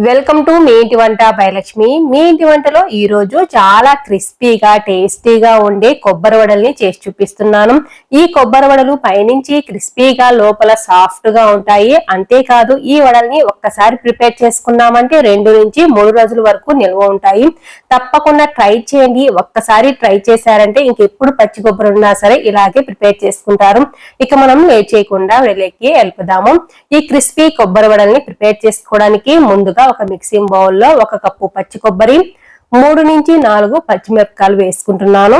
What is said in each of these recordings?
Welcome to me ఇంటి వంట by Lakshmi. మీ ఇంటి వంటలో ఈ రోజు చాలా క్రిస్పీగా టేస్టీగా ఉండే కొబ్బరి వడల్ని చేసి చూపిస్తున్నాను. ఈ కొబ్బరి వడలు పైనుంచి క్రిస్పీగా లోపల సాఫ్ట్ గా ఉంటాయి. అంతేకాదు ఈ వడల్ని ఒక్కసారి ప్రిపేర్ చేసుకున్నామంటే 2 నుంచి 3 రోజుల వరకు నిల్వ ఉంటాయి. తప్పకుండా ట్రై చేయండి. ఒక్కసారి ట్రై చేశారంటే ఇంకెప్పుడు పచ్చి కొబ్బరి ఉన్నా సరే ఇలాగే ప్రిపేర్ చేసుకుంటారు. ఇక మనం లేట్ చేయకుండా వెళ్ళకి వెళ్ళిపోదాము. ఈ క్రిస్పీ కొబ్బరి వడల్ని ప్రిపేర్ చేసుకోవడానికి ముందుగా ఒక మిక్సింగ్ బౌల్ లో 1 కప్పు పచ్చి కొబ్బరి, 3 నుంచి 4 పచ్చిమిరపకాయలు వేసుకుంటున్నాను.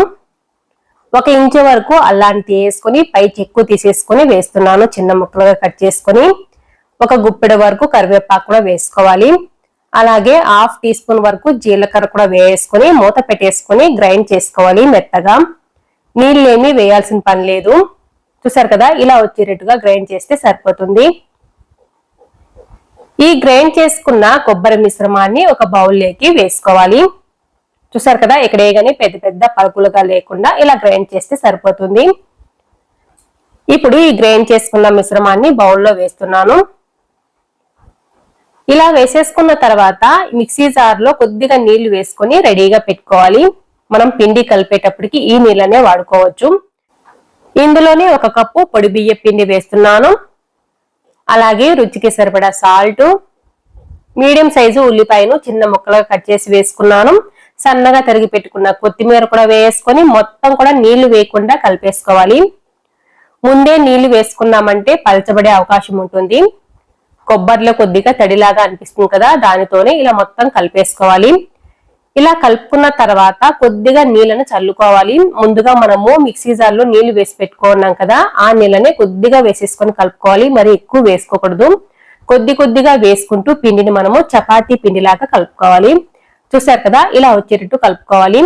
1 ఇంచు వరకు అల్లాన్ని తీసుకొని పై చెక్కు తీసేసుకొని వేస్తున్నాను. చిన్న ముక్కలుగా కట్ చేసుకొని 1 గుప్పెడు వరకు కరివేపాకు కూడా వేసుకోవాలి. అలాగే 1/2 టీ స్పూన్ వరకు జీలకర్ర కూడా వేసుకొని మూత పెట్టేసుకొని గ్రైండ్ చేసుకోవాలి మెత్తగా. నీళ్ళు ఏమీ వేయాల్సిన పని లేదు. చూసారు కదా, ఇలా వచ్చేటట్టుగా గ్రైండ్ చేస్తే సరిపోతుంది. ఈ గ్రైండ్ చేసుకున్న కొబ్బరి మిశ్రమాన్ని ఒక బౌల్లోకి వేసుకోవాలి. చూసారు కదా, ఇక్కడే గానీ పెద్ద పెద్ద పలుకులుగా లేకుండా ఇలా గ్రైండ్ చేస్తే సరిపోతుంది. ఇప్పుడు ఈ గ్రైండ్ చేసుకున్న మిశ్రమాన్ని బౌల్లో వేస్తున్నాను. ఇలా వేసేసుకున్న తర్వాత మిక్సీ జార్ లో కొద్దిగా నీళ్లు వేసుకొని రెడీగా పెట్టుకోవాలి. మనం పిండి కలిపేటప్పటికి ఈ నీళ్ళనే వాడుకోవచ్చు. ఇందులోనే 1 కప్పు పొడి బియ్య పిండి వేస్తున్నాను. అలాగే రుచికి సరిపడా సాల్ట్, మీడియం సైజు ఉల్లిపాయను చిన్న ముక్కలుగా కట్ చేసి వేసుకున్నాను. సన్నగా తరిగి పెట్టుకున్న కొత్తిమీర కూడా వేసుకొని మొత్తం కూడా నీళ్లు వేయకుండా కలిపేసుకోవాలి. ముందే నీళ్లు వేసుకున్నామంటే పలచబడే అవకాశం ఉంటుంది. కొబ్బరిలో కొద్దిగా తడిలాగా అనిపిస్తుంది కదా, దానితోనే ఇలా మొత్తం కలిపేసుకోవాలి. ఇలా కలుపుకున్న తర్వాత కొద్దిగా నీళ్ళను చల్లుకోవాలి. ముందుగా మనము మిక్సీ జార్లో నీళ్లు వేసి పెట్టుకున్నాం కదా, ఆ నీళ్ళని కొద్దిగా వేసేసుకొని కలుపుకోవాలి. మరి ఎక్కువ వేసుకోకూడదు. కొద్దిగా వేసుకుంటూ పిండిని మనము చపాతీ పిండిలాగా కలుపుకోవాలి. చూసారు కదా, ఇలా వచ్చేటట్టు కలుపుకోవాలి.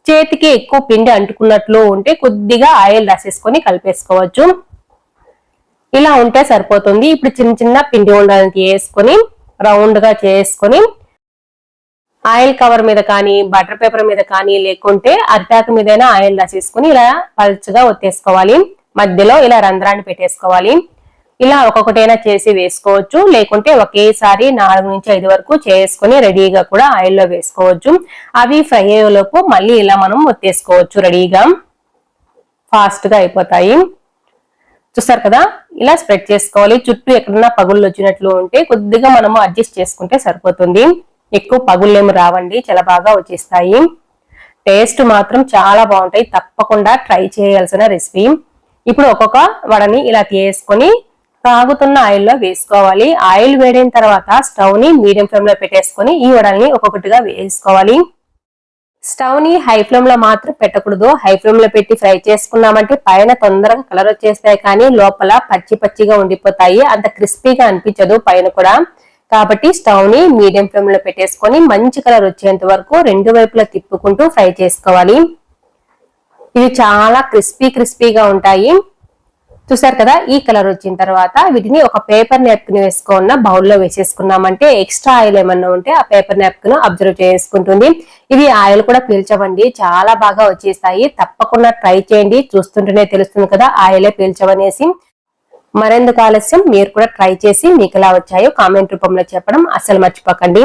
చేతికి ఎక్కువ పిండి అంటుకున్నట్లు ఉంటే కొద్దిగా ఆయిల్ రాసేసుకొని కలిపేసుకోవచ్చు. ఇలా ఉంటే సరిపోతుంది. ఇప్పుడు చిన్న పిండి ఉండలను వేసుకొని రౌండ్ గా చేసుకొని ఆయిల్ కవర్ మీద కానీ బటర్ పేపర్ మీద కానీ లేకుంటే అరిటాకు మీదైనా ఆయిల్ రాసేసుకుని ఇలా పల్చగా ఒత్తేసుకోవాలి. మధ్యలో ఇలా రంధ్రాన్ని పెట్టేసుకోవాలి. ఇలా ఒక్కొక్కటైనా చేసి వేసుకోవచ్చు. లేకుంటే ఒకేసారి 4 నుంచి 5 వరకు చేసుకుని రెడీగా కూడా ఆయిల్లో వేసుకోవచ్చు. అవి ఫ్రై అయ్యేలోపు మళ్ళీ ఇలా మనం ఒత్తేసుకోవచ్చు. రెడీగా ఫాస్ట్ గా అయిపోతాయి. చూసారు కదా, ఇలా స్ప్రెడ్ చేసుకోవాలి. చుట్టూ ఎక్కడన్నా పగుళ్ళు వచ్చినట్లు ఉంటే కొద్దిగా మనము అడ్జస్ట్ చేసుకుంటే సరిపోతుంది. ఎక్కువ పగుళ్ళేమి రావండి, చాలా బాగా వచ్చేస్తాయి. టేస్ట్ మాత్రం చాలా బాగుంటాయి. తప్పకుండా ట్రై చేయాల్సిన రెసిపీ. ఇప్పుడు ఒక్కొక్క వడని ఇలా తీసుకొని తాగుతున్న ఆయిల్లో వేసుకోవాలి. ఆయిల్ వేడిన తర్వాత స్టవ్ ని మీడియం ఫ్లేమ్ లో పెట్టేసుకొని ఈ వడల్ని ఒక్కొక్కటిగా వేసుకోవాలి. స్టవ్ ని హై ఫ్లేమ్ లో మాత్రం పెట్టకూడదు. హై ఫ్లేమ్ లో పెట్టి ఫ్రై చేసుకున్నామంటే పైన తొందరగా కలర్ వచ్చేస్తాయి, కానీ లోపల పచ్చిగా ఉండిపోతాయి. అంత క్రిస్పీగా అనిపించదు పైన కూడా. కాబట్టి స్టవ్ ని మీడియం ఫ్లేమ్ లో పెట్టేసుకొని మంచి కలర్ వచ్చేంత వరకు 2 వైపులా తిప్పుకుంటూ ఫ్రై చేసుకోవాలి. ఇవి చాలా క్రిస్పీగా ఉంటాయి. చూసారు కదా, ఈ కలర్ వచ్చిన తర్వాత వీటిని ఒక పేపర్ నాప్కిన్ వేసుకున్న బౌల్లో వేసేసుకున్నామంటే ఎక్స్ట్రా ఆయిల్ ఏమన్నా ఉంటే ఆ పేపర్ నాప్కిన్ అబ్జర్వ్ చేసుకుంటుంది. ఇవి ఆయిల్ కూడా పీల్చవండి, చాలా బాగా వచ్చేస్తాయి. తప్పకుండా ట్రై చేయండి. చూస్తుంటేనే తెలుస్తుంది కదా ఆయిలే పీల్చవనేసి. మరెందుకు ఆలస్యం, మీరు కూడా ట్రై చేసి మీకు ఎలా వచ్చాయో కామెంట్ రూపంలో చెప్పడం అస్సలు మర్చిపోకండి.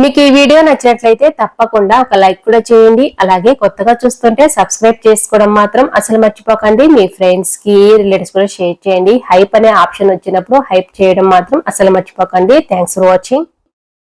మీకు ఈ వీడియో నచ్చినట్లయితే తప్పకుండా ఒక లైక్ కూడా చేయండి. అలాగే కొత్తగా చూస్తుంటే సబ్స్క్రైబ్ చేసుకోవడం మాత్రం అసలు మర్చిపోకండి. మీ ఫ్రెండ్స్ కి రిలేటివ్స్ కూడా షేర్ చేయండి. హైప్ అనే ఆప్షన్ వచ్చినప్పుడు హైప్ చేయడం మాత్రం అసలు మర్చిపోకండి. Thanks for watching.